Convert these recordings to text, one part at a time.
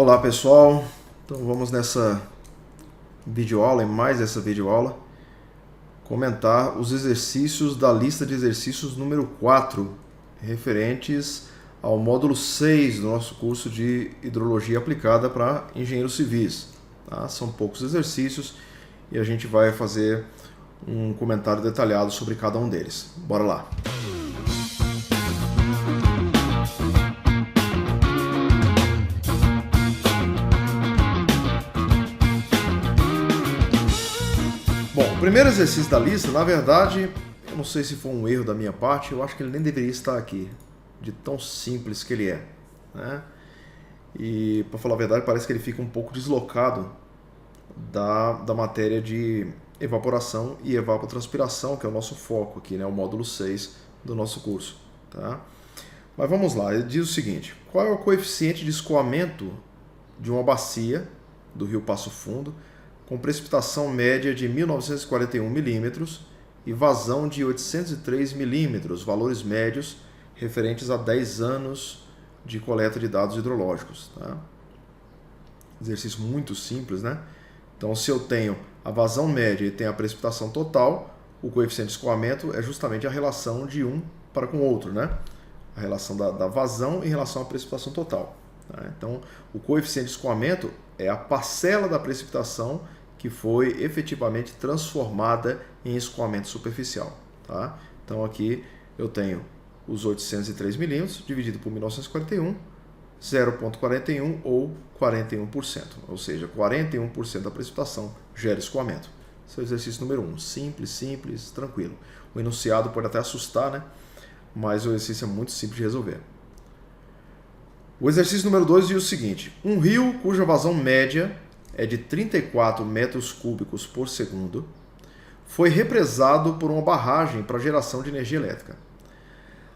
Olá pessoal, então vamos nessa videoaula, em mais essa videoaula, comentar os exercícios da lista de exercícios número 4, referentes ao módulo 6 do nosso curso de Hidrologia Aplicada para Engenheiros Civis. Tá? São poucos exercícios e a gente vai fazer um comentário detalhado sobre cada um deles. Bora lá! Bom, o primeiro exercício da lista, na verdade, eu não sei se foi um erro da minha parte, eu acho que ele nem deveria estar aqui, de tão simples que ele é, né? E, para falar a verdade, parece que ele fica um pouco deslocado da matéria de evaporação e evapotranspiração, que é o nosso foco aqui, né? O módulo 6 do nosso curso, tá? Mas vamos lá, ele diz o seguinte: qual é o coeficiente de escoamento de uma bacia do rio Passo Fundo com precipitação média de 1.941 milímetros e vazão de 803 milímetros, valores médios referentes a 10 anos de coleta de dados hidrológicos. Tá? Exercício muito simples, né? Então, se eu tenho a vazão média e tenho a precipitação total, o coeficiente de escoamento é justamente a relação de um para com o outro, né? A relação da vazão em relação à precipitação total. Tá? Então, o coeficiente de escoamento é a parcela da precipitação que foi efetivamente transformada em escoamento superficial. Tá? Então aqui eu tenho os 803 milímetros dividido por 1941, 0,41 ou 41%. Ou seja, 41% da precipitação gera escoamento. Esse é o exercício número 1. Simples, tranquilo. O enunciado pode até assustar, né? Mas o exercício é muito simples de resolver. O exercício número 2 diz o seguinte: um rio cuja vazão média é de 34 metros cúbicos por segundo, foi represado por uma barragem para geração de energia elétrica.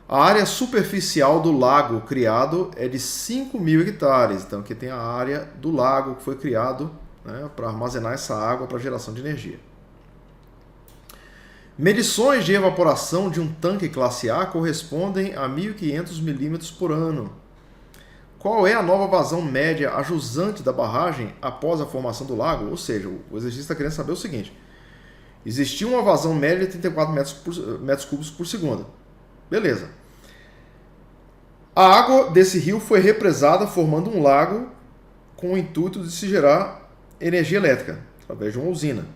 A área superficial do lago criado é de 5.000 hectares. Então aqui tem a área do lago que foi criado, né, para armazenar essa água para geração de energia. Medições de evaporação de um tanque classe A correspondem a 1.500 milímetros por ano. Qual é a nova vazão média a jusante da barragem após a formação do lago? Ou seja, o exercício está querendo saber o seguinte: existiu uma vazão média de 34 metros cúbicos por segundo. Beleza. A água desse rio foi represada formando um lago com o intuito de se gerar energia elétrica, através de uma usina.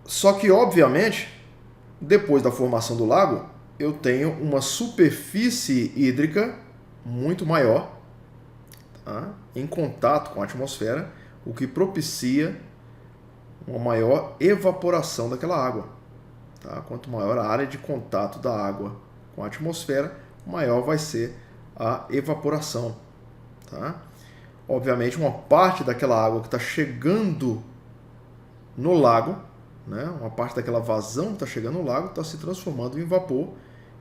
Só que, obviamente, depois da formação do lago, eu tenho uma superfície hídrica muito maior, em contato com a atmosfera, o que propicia uma maior evaporação daquela água. Tá? Quanto maior a área de contato da água com a atmosfera, maior vai ser a evaporação. Tá? Obviamente, uma parte daquela água que está chegando no lago, né? Uma parte daquela vazão que está chegando no lago está se transformando em vapor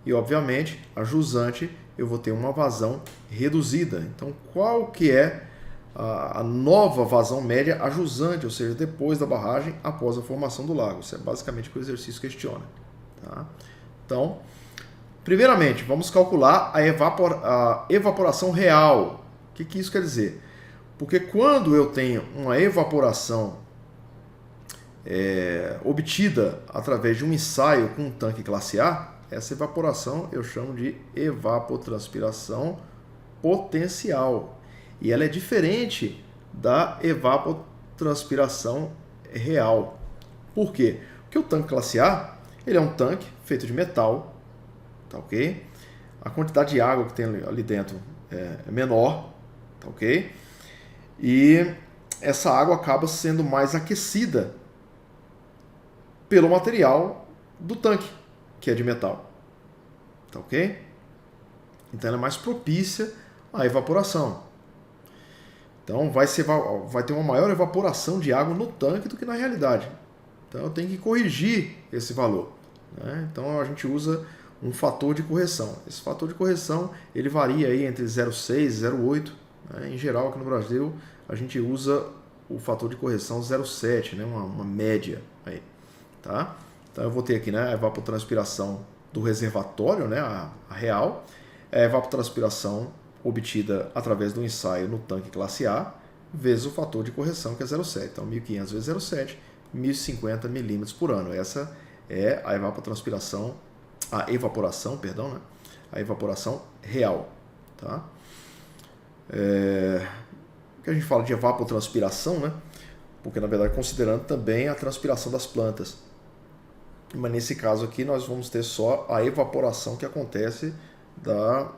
e, obviamente, a jusante eu vou ter uma vazão reduzida. Então, qual que é a nova vazão média a jusante, ou seja, depois da barragem, após a formação do lago? Isso é basicamente o que o exercício questiona. Tá? Então, primeiramente, vamos calcular a evaporação real. O que isso quer dizer? Porque quando eu tenho uma evaporação obtida através de um ensaio com um tanque classe A, essa evaporação eu chamo de evapotranspiração potencial. E ela é diferente da evapotranspiração real. Por quê? Porque o tanque classe A ele é um tanque feito de metal, tá ok? A quantidade de água que tem ali dentro é menor, tá ok? E essa água acaba sendo mais aquecida pelo material do tanque, que é de metal. Tá ok? Então ela é mais propícia à evaporação. Então vai ter uma maior evaporação de água no tanque do que na realidade. Então eu tenho que corrigir esse valor. Né? Então a gente usa um fator de correção. Esse fator de correção ele varia aí entre 0,6 e 0,8. Né? Em geral, aqui no Brasil, a gente usa o fator de correção 0,7, né? uma média aí. Tá? Então eu vou ter aqui, né, a evapotranspiração do reservatório, né, a real, a evapotranspiração obtida através do ensaio no tanque classe A, vezes o fator de correção, que é 0,7. Então, 1.500 vezes 0,7, 1.050 milímetros por ano. Essa é a evaporação, né? A evaporação real. Tá? Que a gente fala de evapotranspiração, né? Porque, na verdade, considerando também a transpiração das plantas. Mas nesse caso aqui, nós vamos ter só a evaporação que acontece da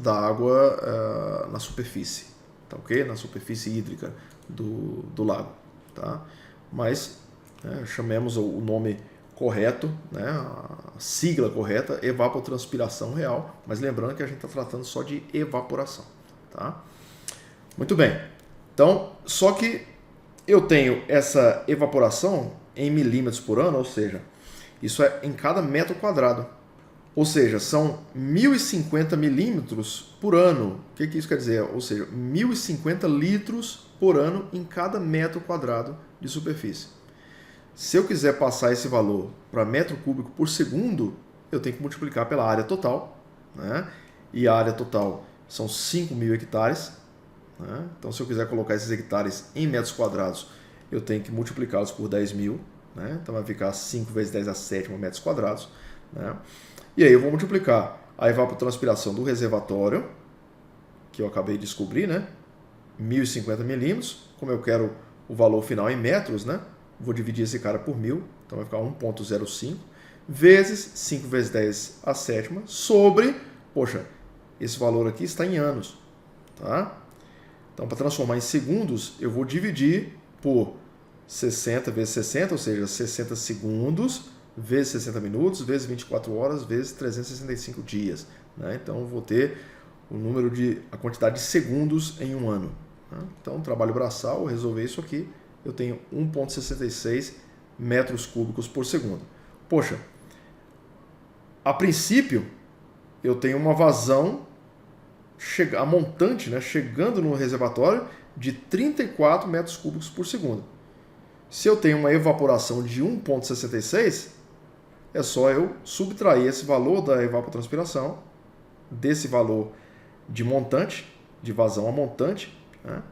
água na superfície, tá ok? Na superfície hídrica do lago, tá? Mas chamemos o nome correto, né? A sigla correta, evapotranspiração real, mas lembrando que a gente está tratando só de evaporação, tá? Muito bem, então, só que eu tenho essa evaporação em milímetros por ano, ou seja, isso é em cada metro quadrado. Ou seja, são 1.050 milímetros por ano. O que isso quer dizer? Ou seja, 1.050 litros por ano em cada metro quadrado de superfície. Se eu quiser passar esse valor para metro cúbico por segundo, eu tenho que multiplicar pela área total, né? E a área total são 5.000 hectares. Né? Então, se eu quiser colocar esses hectares em metros quadrados, eu tenho que multiplicá-los por 10.000. Né? Então, vai ficar 5 vezes 10 a sétima metros quadrados. Né? E aí eu vou multiplicar a evapotranspiração do reservatório, que eu acabei de descobrir, né? 1.050 milímetros. Como eu quero o valor final em metros, né? Vou dividir esse cara por 1.000, então vai ficar 1,05, vezes 5 vezes 10 a sétima, sobre, poxa, esse valor aqui está em anos. Tá? Então, para transformar em segundos, eu vou dividir por 60 vezes 60, ou seja, 60 segundos, vezes 60 minutos, vezes 24 horas, vezes 365 dias. Né? Então, eu vou ter a quantidade de segundos em um ano. Né? Então, trabalho braçal, eu resolver isso aqui, eu tenho 1,66 metros cúbicos por segundo. Poxa, a princípio, eu tenho uma vazão, a montante, né, chegando no reservatório, de 34 metros cúbicos por segundo. Se eu tenho uma evaporação de 1,66, é só eu subtrair esse valor da evapotranspiração desse valor de montante, de vazão a montante, né?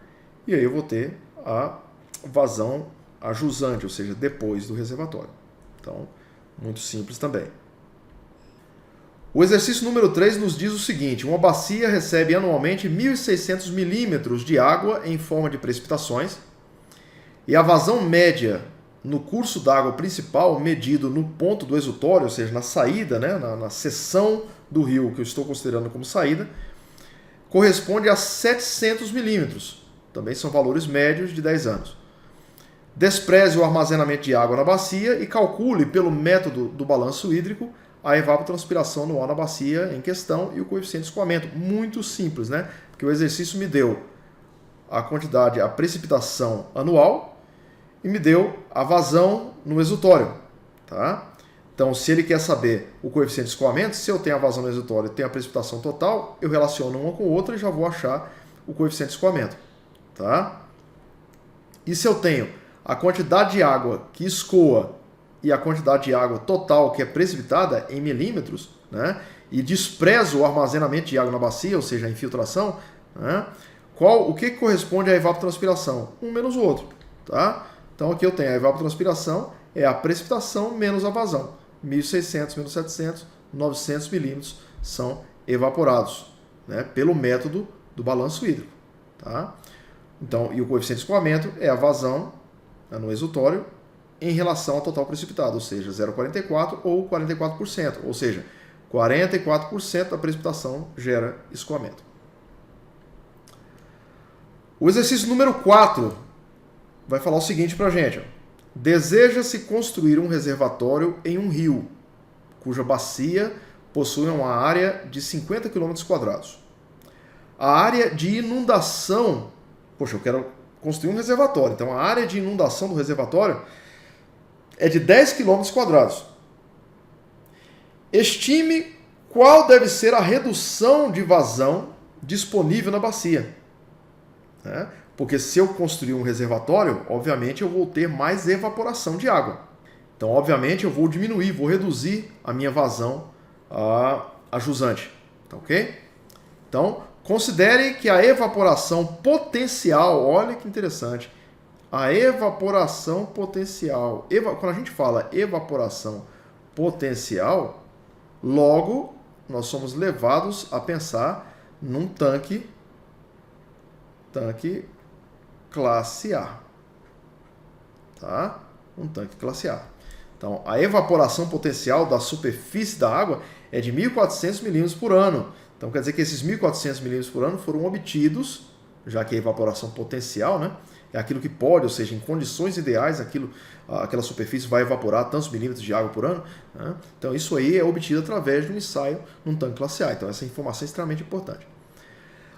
E aí eu vou ter a vazão a jusante, ou seja, depois do reservatório. Então, muito simples também. O exercício número 3 nos diz o seguinte: uma bacia recebe anualmente 1.600 milímetros de água em forma de precipitações e a vazão média no curso d'água principal, medido no ponto do exutório, ou seja, na saída, né, na seção do rio que eu estou considerando como saída, corresponde a 700 milímetros. Também são valores médios de 10 anos. Despreze o armazenamento de água na bacia e calcule pelo método do balanço hídrico a evapotranspiração anual na bacia em questão e o coeficiente de escoamento. Muito simples, né? Porque o exercício me deu a quantidade, a precipitação anual e me deu a vazão no exutório. Tá? Então, se ele quer saber o coeficiente de escoamento, se eu tenho a vazão no exutório e tenho a precipitação total, eu relaciono uma com outra e já vou achar o coeficiente de escoamento. Tá? E se eu tenho a quantidade de água que escoa e a quantidade de água total que é precipitada em milímetros, né, e desprezo o armazenamento de água na bacia, ou seja, a infiltração, né, o que corresponde à evapotranspiração? Um menos o outro. Tá? Então aqui eu tenho a evapotranspiração, é a precipitação menos a vazão. 1.600 menos 700, 900 milímetros são evaporados, né, pelo método do balanço hídrico. Tá? Então, e o coeficiente de escoamento é a vazão, né, no exutório em relação ao total precipitado, ou seja, 0,44 ou 44%, ou seja, 44% da precipitação gera escoamento. O exercício número 4 vai falar o seguinte para a gente: deseja-se construir um reservatório em um rio, cuja bacia possui uma área de 50 km². A área de inundação, poxa, eu quero construir um reservatório, então a área de inundação do reservatório é de 10 km². Estime qual deve ser a redução de vazão disponível na bacia. Né? Porque se eu construir um reservatório, obviamente eu vou ter mais evaporação de água. Então, obviamente, eu vou diminuir, vou reduzir a minha vazão a jusante. Tá ok? Então, Considere que a evaporação potencial, olha que interessante, a evaporação potencial, quando a gente fala evaporação potencial, logo nós somos levados a pensar num tanque classe A, tá? Um tanque classe A. Então, a evaporação potencial da superfície da água é de 1.400 milímetros por ano. Então, quer dizer que esses 1.400 milímetros por ano foram obtidos, já que a evaporação potencial, né, é aquilo que pode, ou seja, em condições ideais, aquela superfície vai evaporar tantos milímetros de água por ano. Né? Então, isso aí é obtido através de um ensaio num tanque classe A. Então, essa informação é extremamente importante.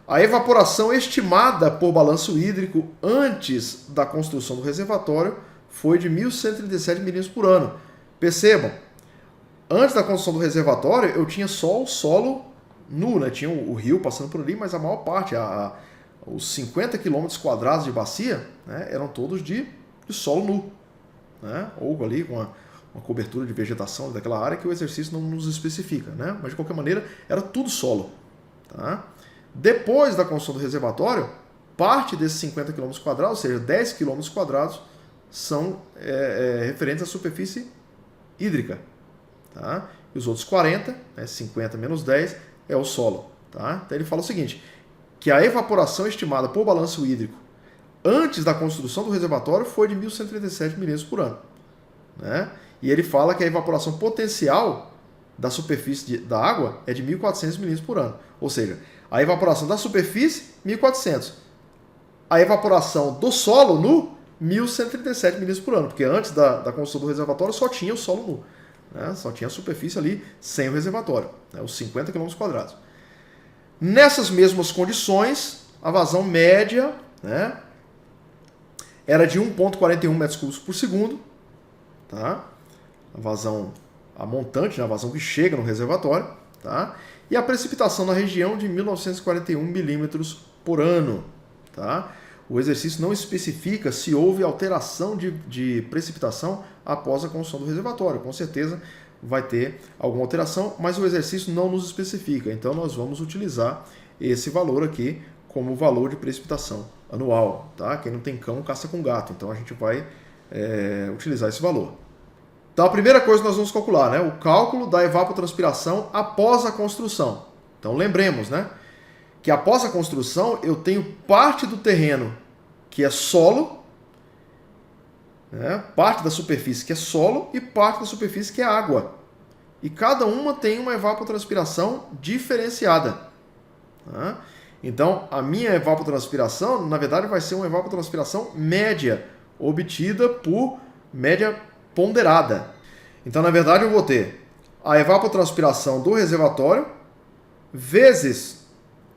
A evaporação estimada por balanço hídrico antes da construção do reservatório foi de 1.137 milímetros por ano. Percebam, antes da construção do reservatório, eu tinha só o solo nu, né? Tinha o rio passando por ali, mas a maior parte, os 50 quilômetros quadrados de bacia, né, eram todos de solo nu, né? Ou ali com uma cobertura de vegetação daquela área que o exercício não nos especifica, né? Mas de qualquer maneira, era tudo solo. Tá? Depois da construção do reservatório, parte desses 50 quilômetros quadrados, ou seja, 10 quilômetros quadrados, são referentes à superfície hídrica. Tá? E os outros 40, né, 50 menos 10, é o solo. Tá? Então ele fala o seguinte, que a evaporação estimada por balanço hídrico antes da construção do reservatório foi de 1.137 milímetros por ano. Né? E ele fala que a evaporação potencial da superfície da água é de 1.400 milímetros por ano. Ou seja, a evaporação da superfície, 1.400. A evaporação do solo nu, 1.137 milímetros por ano. Porque antes da construção do reservatório só tinha o solo nu. Né? Só tinha a superfície ali sem o reservatório, né? Os 50 km quadrados. Nessas mesmas condições, a vazão média, né, era de 1,41 metros cúbicos por segundo. Tá? A montante, né, a vazão que chega no reservatório. Tá? E a precipitação na região de 1.941 milímetros por ano. Tá? O exercício não especifica se houve alteração de precipitação após a construção do reservatório. Com certeza vai ter alguma alteração, mas o exercício não nos especifica. Então nós vamos utilizar esse valor aqui como valor de precipitação anual. Tá? Quem não tem cão, caça com gato. Então a gente vai utilizar esse valor. Então a primeira coisa que nós vamos calcular, né, o cálculo da evapotranspiração após a construção. Então lembremos, né, que após a construção eu tenho parte do terreno que é solo, né, parte da superfície que é solo e parte da superfície que é água. E cada uma tem uma evapotranspiração diferenciada. Tá? Então a minha evapotranspiração, na verdade, vai ser uma evapotranspiração média, obtida por média ponderada. Então, na verdade, eu vou ter a evapotranspiração do reservatório vezes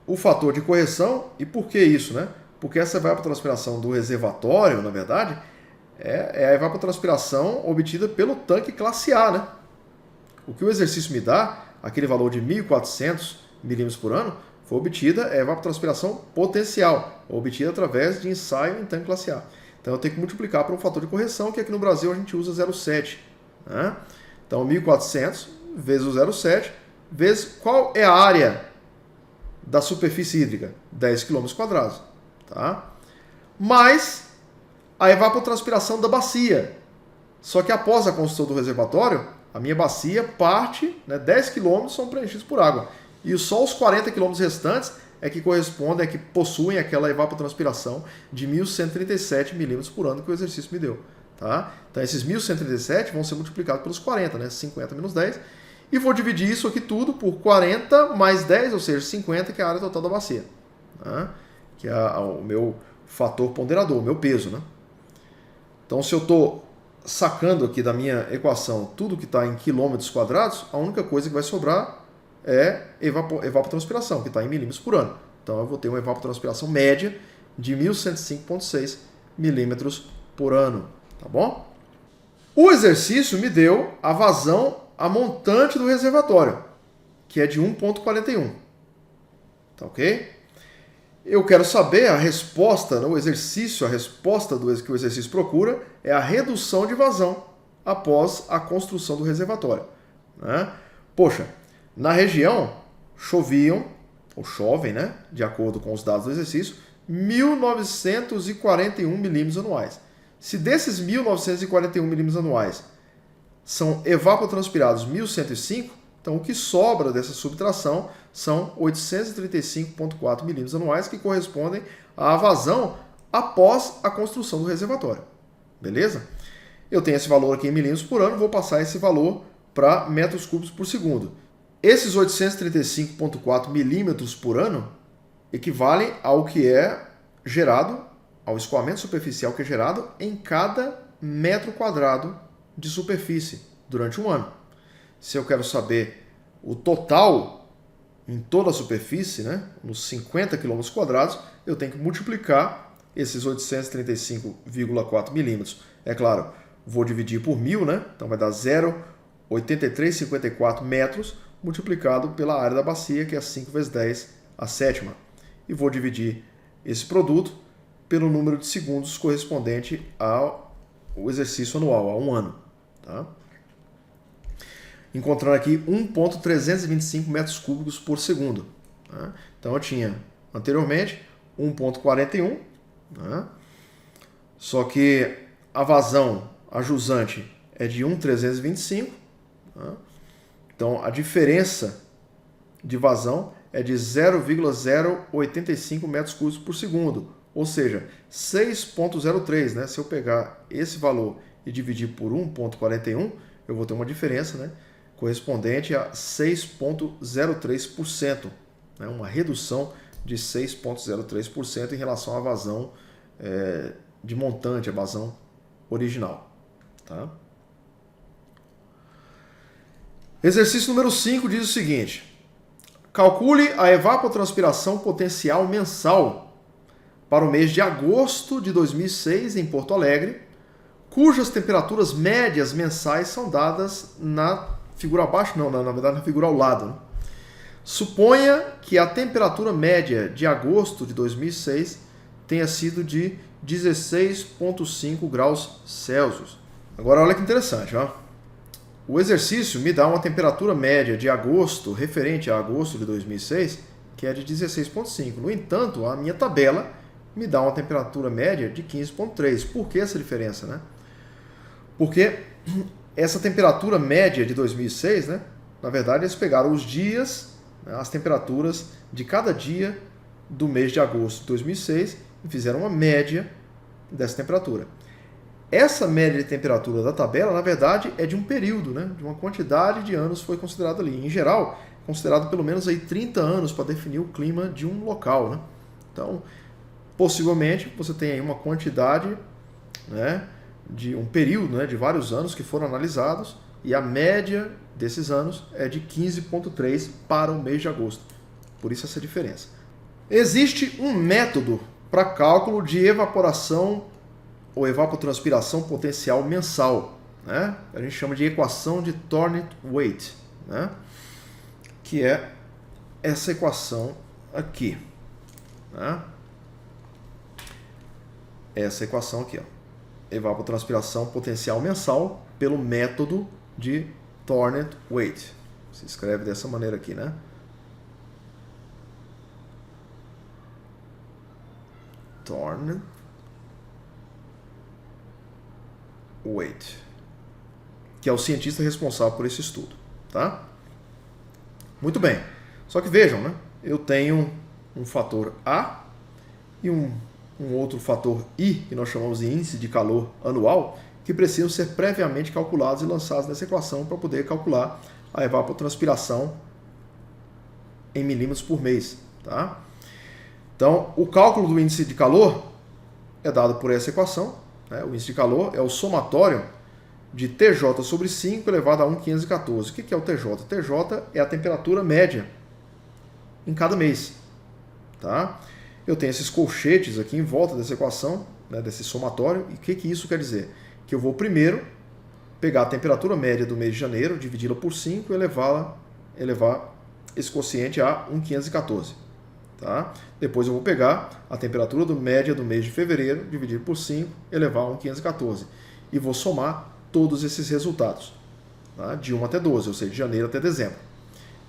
o fator de correção. E por que isso, né? Porque essa evapotranspiração do reservatório, na verdade, é a evapotranspiração obtida pelo tanque classe A, né? O que o exercício me dá, aquele valor de 1.400 milímetros por ano, foi obtida a evapotranspiração potencial, obtida através de ensaio em tanque classe A. Então eu tenho que multiplicar por um fator de correção, que aqui no Brasil a gente usa 0,7. Né? Então 1.400 vezes o 0,7, vezes qual é a área da superfície hídrica? 10 km quadrados. Tá? Mais a evapotranspiração da bacia. Só que após a construção do reservatório, a minha bacia parte, né, 10 km são preenchidos por água. E só os 40 km restantes é que correspondem, que possuem aquela evapotranspiração de 1.137 milímetros por ano que o exercício me deu. Tá? Então esses 1.137 vão ser multiplicados pelos 40, né? 50 menos 10. E vou dividir isso aqui tudo por 40 mais 10, ou seja, 50, que é a área total da bacia. Tá? Que é o meu fator ponderador, o meu peso. Né? Então se eu estou sacando aqui da minha equação tudo que está em quilômetros quadrados, a única coisa que vai sobrar é evapotranspiração, que está em milímetros por ano. Então eu vou ter uma evapotranspiração média de 1.105,6 milímetros por ano. Tá bom? O exercício me deu a vazão a montante do reservatório, que é de 1,41. Tá ok? Eu quero saber a resposta, no exercício, a resposta que o exercício procura é a redução de vazão após a construção do reservatório. Né? Poxa, na região choviam ou chovem, né, de acordo com os dados do exercício, 1.941 milímetros anuais. Se desses 1.941 milímetros anuais são evapotranspirados 1.105, então o que sobra dessa subtração são 835,4 milímetros anuais, que correspondem à vazão após a construção do reservatório. Beleza? Eu tenho esse valor aqui em milímetros por ano, vou passar esse valor para metros cúbicos por segundo. Esses 835,4 milímetros por ano equivalem ao que é gerado, ao escoamento superficial que é gerado em cada metro quadrado de superfície durante um ano. Se eu quero saber o total em toda a superfície, né, nos 50 km quadrados, eu tenho que multiplicar esses 835,4 milímetros. É claro, vou dividir por 1.000, né? Então vai dar 0,8354 metros multiplicado pela área da bacia, que é 5 vezes 10 a sétima. E vou dividir esse produto pelo número de segundos correspondente ao exercício anual, a um ano. Tá? Encontrando aqui 1,325 metros cúbicos por segundo. Tá? Então eu tinha anteriormente 1,41, tá? Só que a vazão, a jusante, é de 1,325. Tá? Então a diferença de vazão é de 0,085 metros cúbicos por segundo, ou seja, 6,03, né? Se eu pegar esse valor e dividir por 1,41, eu vou ter uma diferença, né, correspondente a 6,03%, né? Uma redução de 6,03% em relação à vazão de montante, a vazão original. Tá? Exercício número 5 diz o seguinte: calcule a evapotranspiração potencial mensal para o mês de agosto de 2006 em Porto Alegre, cujas temperaturas médias mensais são dadas na figura abaixo, não, na verdade na figura ao lado. Né? Suponha que a temperatura média de agosto de 2006 tenha sido de 16,5 graus Celsius. Agora olha que interessante, ó. O exercício me dá uma temperatura média de agosto, referente a agosto de 2006, que é de 16,5. No entanto, a minha tabela me dá uma temperatura média de 15,3. Por que essa diferença, né? Porque essa temperatura média de 2006, né, na verdade, eles pegaram os dias, né, as temperaturas de cada dia do mês de agosto de 2006 e fizeram uma média dessa temperatura. Essa média de temperatura da tabela, na verdade, é de um período, né? De uma quantidade de anos foi considerado ali. Em geral, é considerado pelo menos aí 30 anos para definir o clima de um local. Né? Então, possivelmente, você tem aí uma quantidade, né, de um período, né, de vários anos que foram analisados e a média desses anos é de 15,3 para o mês de agosto. Por isso essa diferença. Existe um método para cálculo de evaporação ou evapotranspiração potencial mensal, né? A gente chama de equação de Thornton-Waite, né? Que é essa equação aqui, né? Essa equação aqui, ó. Evapotranspiração potencial mensal pelo método de Thornton-Waite. Se escreve dessa maneira aqui, né? Thornton-Waite, que é o cientista responsável por esse estudo, tá? Muito bem. Só que vejam, né? Eu tenho um fator A e um outro fator I, que nós chamamos de índice de calor anual, que precisam ser previamente calculados e lançados nessa equação para poder calcular a evapotranspiração em milímetros por mês, tá? Então, o cálculo do índice de calor é dado por essa equação, né? O índice de calor é o somatório de TJ sobre 5 elevado a 1,514. O que é o TJ? TJ é a temperatura média em cada mês, tá? Eu tenho esses colchetes aqui em volta dessa equação, né, desse somatório, e o que isso quer dizer? Que eu vou primeiro pegar a temperatura média do mês de janeiro, dividi-la por 5 e elevar esse quociente a 1,514. Tá? Depois eu vou pegar a temperatura média do mês de fevereiro, dividir por 5, elevar a 1,514. E vou somar todos esses resultados, tá? De 1 até 12, ou seja, de janeiro até dezembro.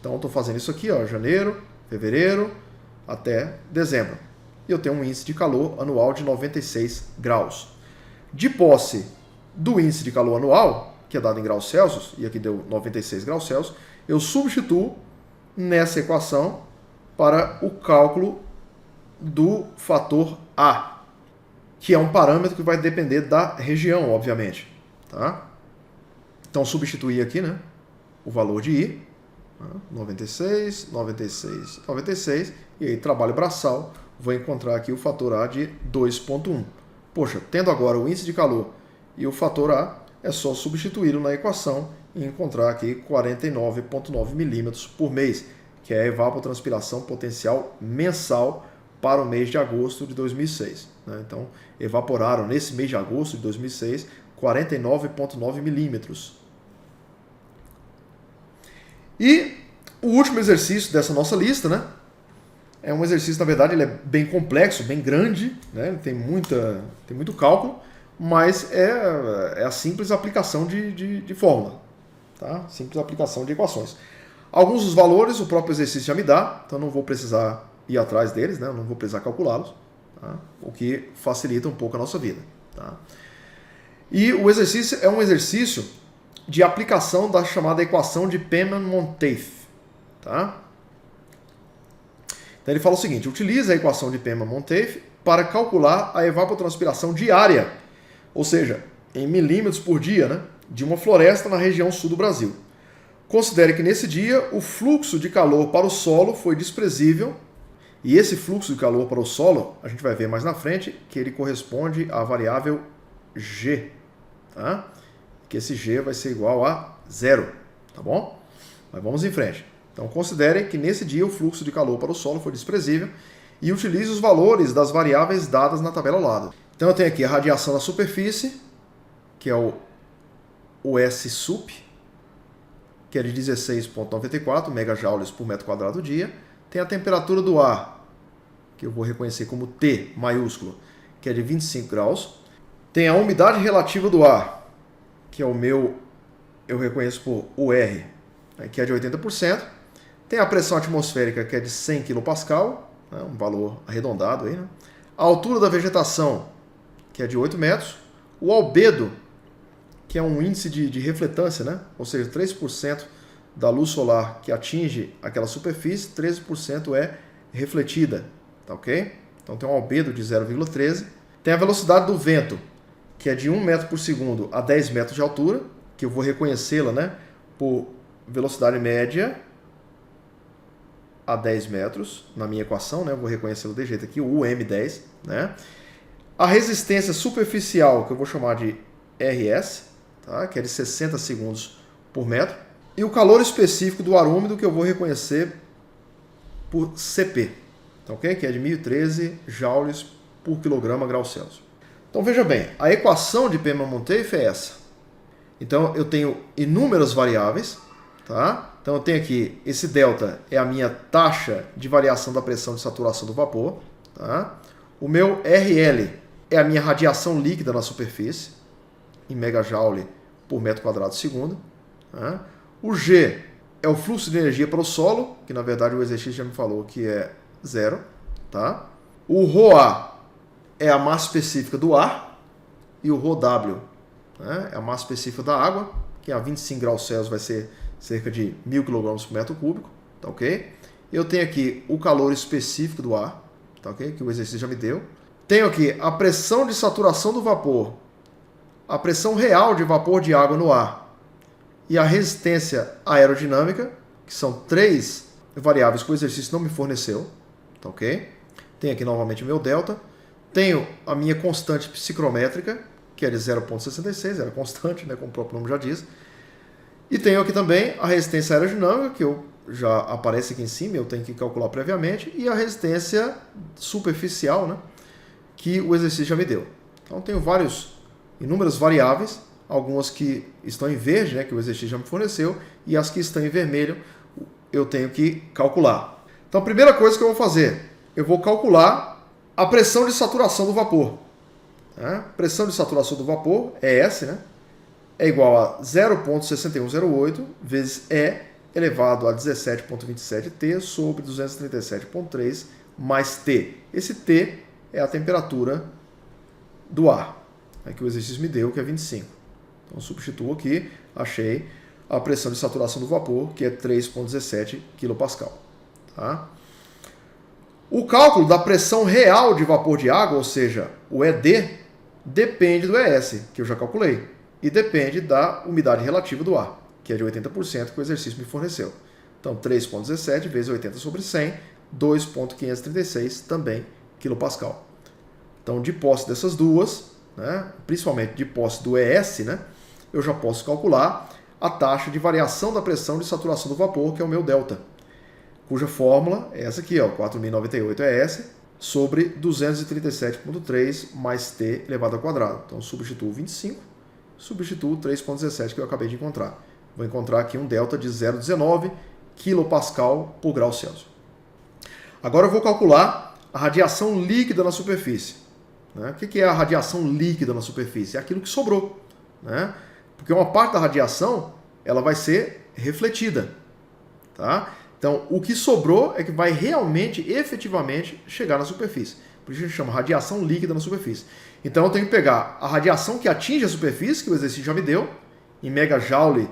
Então eu estou fazendo isso aqui, ó, janeiro, fevereiro, até dezembro. E eu tenho um índice de calor anual de 96 graus. De posse do índice de calor anual, que é dado em graus Celsius, e aqui deu 96 graus Celsius, eu substituo nessa equação para o cálculo do fator A, que é um parâmetro que vai depender da região, obviamente. Tá? Então, substituir aqui, né, o valor de I, 96, 96, 96, e aí trabalho braçal, vou encontrar aqui o fator A de 2,1. Poxa, tendo agora o índice de calor e o fator A, é só substituí-lo na equação e encontrar aqui 49,9 milímetros por mês, que é a evapotranspiração potencial mensal para o mês de agosto de 2006. Né? Então, evaporaram nesse mês de agosto de 2006 49,9 milímetros. E o último exercício dessa nossa lista, né? É um exercício, na verdade, ele é bem complexo, bem grande, né? Ele tem muito cálculo, mas é a simples aplicação de fórmula, tá? Simples aplicação de equações. Alguns dos valores o próprio exercício já me dá, então não vou precisar ir atrás deles, né? Eu não vou precisar calculá-los, tá? O que facilita um pouco a nossa vida. Tá? E o exercício é um exercício de aplicação da chamada equação de Penman-Monteith. Tá? Então ele fala o seguinte: utiliza a equação de Penman-Monteith para calcular a evapotranspiração diária, ou seja, em milímetros por dia, né, de uma floresta na região sul do Brasil. Considere que nesse dia o fluxo de calor para o solo foi desprezível, e esse fluxo de calor para o solo, a gente vai ver mais na frente, que ele corresponde à variável G. Tá? Que esse G vai ser igual a 0. Tá bom? Mas vamos em frente. Então considere que nesse dia o fluxo de calor para o solo foi desprezível e utilize os valores das variáveis dadas na tabela ao lado. Então eu tenho aqui a radiação na superfície, que é o S-sup, que é de 16,94 megajoules por metro quadrado dia. Tem a temperatura do ar, que eu vou reconhecer como T maiúsculo, que é de 25 graus. Tem a umidade relativa do ar, que é eu reconheço por UR, que é de 80%. Tem a pressão atmosférica, que é de 100 kPa, né, um valor arredondado aí, né? A altura da vegetação, que é de 8 metros. O albedo, que é um índice de refletância, né? Ou seja, 3% da luz solar que atinge aquela superfície, 13% é refletida. Tá ok? Então tem um albedo de 0,13. Tem a velocidade do vento, que é de 1 metro por segundo a 10 metros de altura, que eu vou reconhecê-la, né, por velocidade média a 10 metros, na minha equação, né, eu vou reconhecê-la de jeito aqui, o UM10. Né? A resistência superficial, que eu vou chamar de RS, tá, que é de 60 segundos por metro. E o calor específico do ar úmido, que eu vou reconhecer por CP, tá, okay? Que é de 1013 joules por quilograma grau Celsius. Então veja bem, a equação de Penman-Monteith é essa. Então eu tenho inúmeras variáveis, tá? Então eu tenho aqui, esse delta é a minha taxa de variação da pressão de saturação do vapor, tá? O meu RL é a minha radiação líquida na superfície, em megajoule por metro quadrado segundo. Tá? O G é o fluxo de energia para o solo, que na verdade o exercício já me falou que é 0. Tá? O ρA é a massa específica do ar, e o ρW, né, é a massa específica da água, que a 25 graus Celsius vai ser cerca de 1.000 kg por metro cúbico. Tá, ok? Eu tenho aqui o calor específico do ar, tá, ok? Que o exercício já me deu. Tenho aqui a pressão de saturação do vapor, a pressão real de vapor de água no ar e a resistência aerodinâmica, que são 3 variáveis que o exercício não me forneceu. Tá, ok? Tenho aqui novamente o meu delta. Tenho a minha constante psicrométrica, que é de 0,66, era constante, né, como o próprio nome já diz. E tenho aqui também a resistência aerodinâmica, que já aparece aqui em cima, eu tenho que calcular previamente, e a resistência superficial, né, que o exercício já me deu. Então tenho inúmeras variáveis, algumas que estão em verde, né, que o exercício já me forneceu, e as que estão em vermelho eu tenho que calcular. Então a primeira coisa que eu vou fazer, eu vou calcular a pressão de saturação do vapor. Pressão de saturação do vapor, ES, né, é igual a 0,6108 vezes E elevado a 17,27 T sobre 237,3 mais T. Esse T é a temperatura do ar, que o exercício me deu, que é 25. Então, substituo aqui, achei a pressão de saturação do vapor, que é 3,17 kPa. Tá? O cálculo da pressão real de vapor de água, ou seja, o ED, depende do ES, que eu já calculei, e depende da umidade relativa do ar, que é de 80% que o exercício me forneceu. Então, 3,17 vezes 80 sobre 100, 2,536 também kPa. Então, de posse dessas duas, né, principalmente de posse do ES, né, eu já posso calcular a taxa de variação da pressão de saturação do vapor, que é o meu delta, cuja fórmula é essa aqui, ó, 4.098 ES sobre 237,3 mais T elevado ao quadrado. Então, substituo 25, substituo 3,17 que eu acabei de encontrar. Vou encontrar aqui um delta de 0,19 kPa por grau Celsius. Agora eu vou calcular a radiação líquida na superfície. Né? O que é a radiação líquida na superfície? É aquilo que sobrou. Né? Porque uma parte da radiação ela vai ser refletida. Tá? Então, o que sobrou é que vai realmente, efetivamente, chegar na superfície. Por isso a gente chama radiação líquida na superfície. Então, eu tenho que pegar a radiação que atinge a superfície, que o exercício já me deu, em megajoule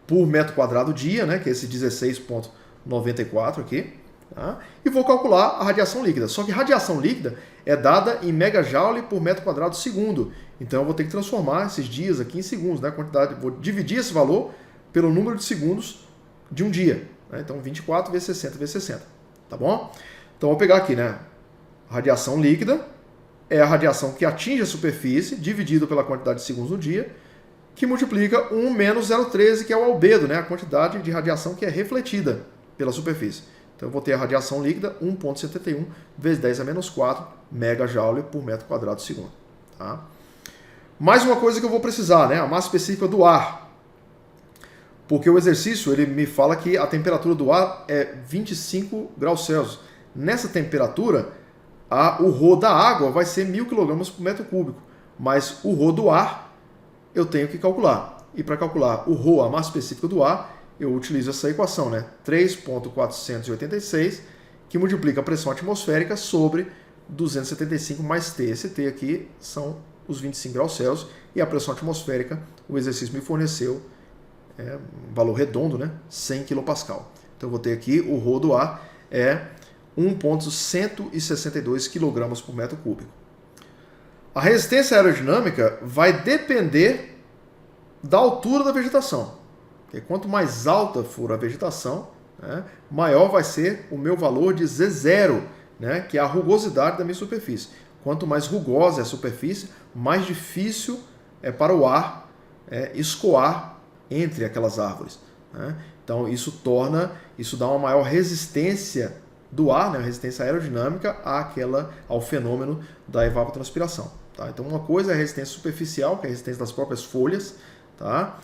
por metro quadrado dia, né, que é esse 16,94 aqui, tá? E vou calcular a radiação líquida. Só que radiação líquida é dada em megajoule por metro quadrado segundo. Então, eu vou ter que transformar esses dias aqui em segundos, né? Vou dividir esse valor pelo número de segundos de um dia. Então, 24 vezes 60 vezes 60. Tá bom? Então, vou pegar aqui, né? Radiação líquida é a radiação que atinge a superfície, dividido pela quantidade de segundos no dia, que multiplica 1 menos 0,13, que é o albedo, né? A quantidade de radiação que é refletida pela superfície. Então, eu vou ter a radiação líquida 1,71 vezes 10 a menos 4 megajoule por metro quadrado segundo. Tá? Mais uma coisa que eu vou precisar, né? A massa específica do ar. Porque o exercício ele me fala que a temperatura do ar é 25 graus Celsius. Nessa temperatura, o ρ da água vai ser 1.000 kg por metro cúbico. Mas o ρ do ar eu tenho que calcular. E para calcular o ρ, a massa específica do ar, eu utilizo essa equação, né? 3,486, que multiplica a pressão atmosférica sobre 275 mais T. Esse T aqui são os 25 graus Celsius. E a pressão atmosférica, o exercício me forneceu um valor redondo, né? 100 kPa. Então, eu vou ter aqui o ρ do ar é 1,162 kg por metro cúbico. A resistência aerodinâmica vai depender da altura da vegetação. Porque quanto mais alta for a vegetação, né, maior vai ser o meu valor de Z0, né, que é a rugosidade da minha superfície. Quanto mais rugosa é a superfície, mais difícil é para o ar escoar entre aquelas árvores. Né? Então, isso dá uma maior resistência do ar, né, resistência aerodinâmica ao fenômeno da evapotranspiração. Tá? Então, uma coisa é a resistência superficial, que é a resistência das próprias folhas, tá?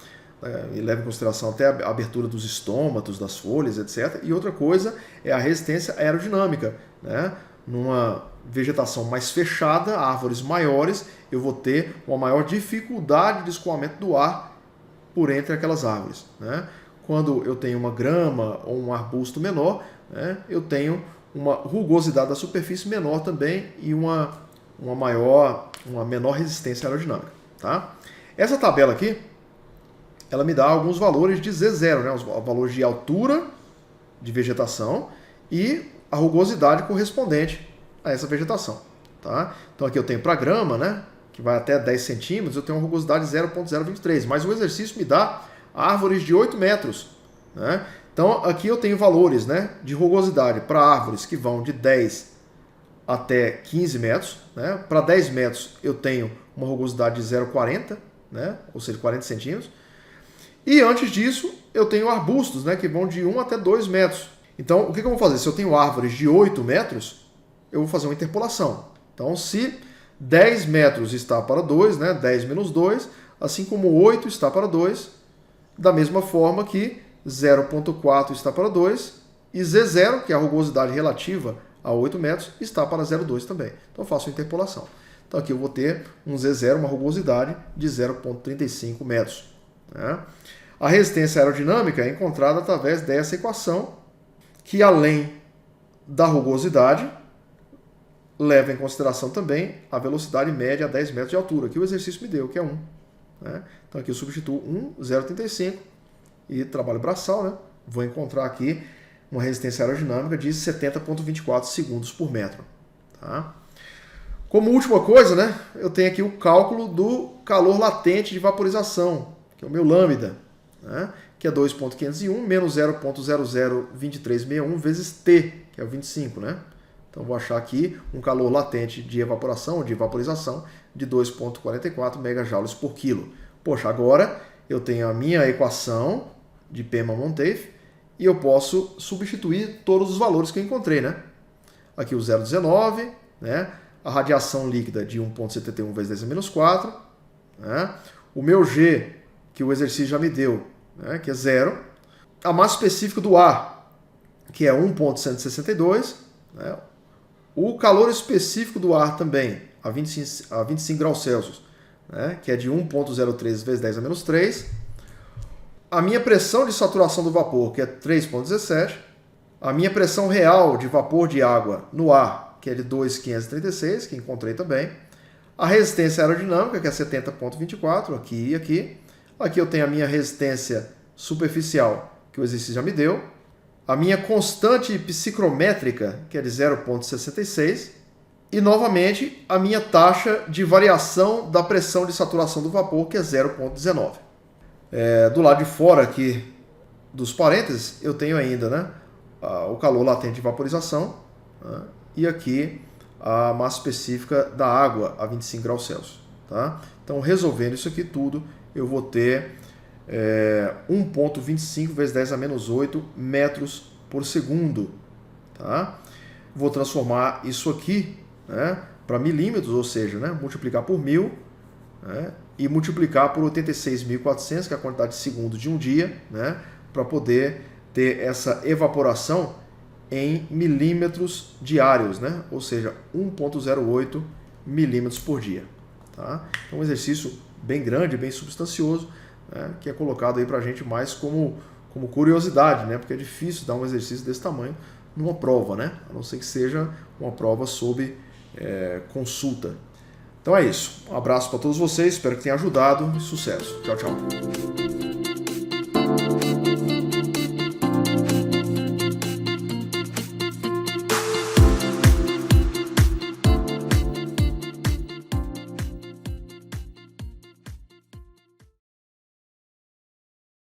E leva em consideração até a abertura dos estômatos, das folhas, etc. E outra coisa é a resistência aerodinâmica. Né? Numa vegetação mais fechada, árvores maiores, eu vou ter uma maior dificuldade de escoamento do ar por entre aquelas árvores. Né? Quando eu tenho uma grama ou um arbusto menor, né, eu tenho uma rugosidade da superfície menor também e uma menor resistência aerodinâmica. Tá? Essa tabela aqui, ela me dá alguns valores de Z0, né, os valores de altura de vegetação e a rugosidade correspondente a essa vegetação. Tá? Então aqui eu tenho para grama, né, que vai até 10 centímetros, eu tenho uma rugosidade de 0,023, mas o exercício me dá árvores de 8 metros. Né? Então, aqui eu tenho valores, né, de rugosidade para árvores que vão de 10 até 15 metros. Né? Para 10 metros, eu tenho uma rugosidade de 0,40, né, ou seja, 40 centímetros. E antes disso, eu tenho arbustos, né, que vão de 1 até 2 metros. Então, o que eu vou fazer? Se eu tenho árvores de 8 metros, eu vou fazer uma interpolação. Então, se 10 metros está para 2, né? 10 menos 2, assim como 8 está para 2, da mesma forma que 0,4 está para 2, e Z0, que é a rugosidade relativa a 8 metros, está para 0,2 também. Então eu faço a interpolação. Então aqui eu vou ter um Z0, uma rugosidade de 0,35 metros. Né? A resistência aerodinâmica é encontrada através dessa equação, que além da rugosidade leva em consideração também a velocidade média a 10 metros de altura, que o exercício me deu, que é 1. Né? Então aqui eu substituo 0,35 e trabalho braçal, né? Vou encontrar aqui uma resistência aerodinâmica de 70,24 segundos por metro. Tá? Como última coisa, né, eu tenho aqui o cálculo do calor latente de vaporização, que é o meu lambda, né, que é 2.501 menos 0.002361 vezes T, que é o 25. Né? Então vou achar aqui um calor latente de evaporação ou de vaporização de 2.44 megajoules por quilo. Poxa, agora eu tenho a minha equação de Pema-Monteith e eu posso substituir todos os valores que eu encontrei. Né? Aqui o 0,19, né? A radiação líquida de 1,71 vezes 10 a menos 4, né? O meu G, que o exercício já me deu, né? Que é 0. A massa específica do ar, que é 1,162, né? O calor específico do ar também, a 25 graus Celsius, né? Que é de 1,03 vezes 10 a menos 3. A minha pressão de saturação do vapor, que é 3,17. A minha pressão real de vapor de água no ar, que é de 2.536, que encontrei também. A resistência aerodinâmica, que é 70,24, aqui e aqui. Aqui eu tenho a minha resistência superficial, que o exercício já me deu. A minha constante psicrométrica, que é de 0,66. E, novamente, a minha taxa de variação da pressão de saturação do vapor, que é 0,19. Do lado de fora aqui dos parênteses, eu tenho ainda, né, o calor latente de vaporização, né, e aqui a massa específica da água a 25 graus Celsius. Tá? Então, resolvendo isso aqui tudo, eu vou ter 1,25 vezes 10 a menos 8 metros por segundo. Tá? Vou transformar isso aqui, né, para milímetros, ou seja, né, multiplicar por 1000, né, e multiplicar por 86.400, que é a quantidade de segundos de um dia, né, para poder ter essa evaporação em milímetros diários, né? Ou seja, 1,08 milímetros por dia. Tá? Então, um exercício bem grande, bem substancioso, né? Que é colocado aí para a gente mais como curiosidade, né? Porque é difícil dar um exercício desse tamanho numa prova, né? A não ser que seja uma prova sob consulta. Então é isso. Um abraço para todos vocês, espero que tenha ajudado e sucesso. Tchau, tchau.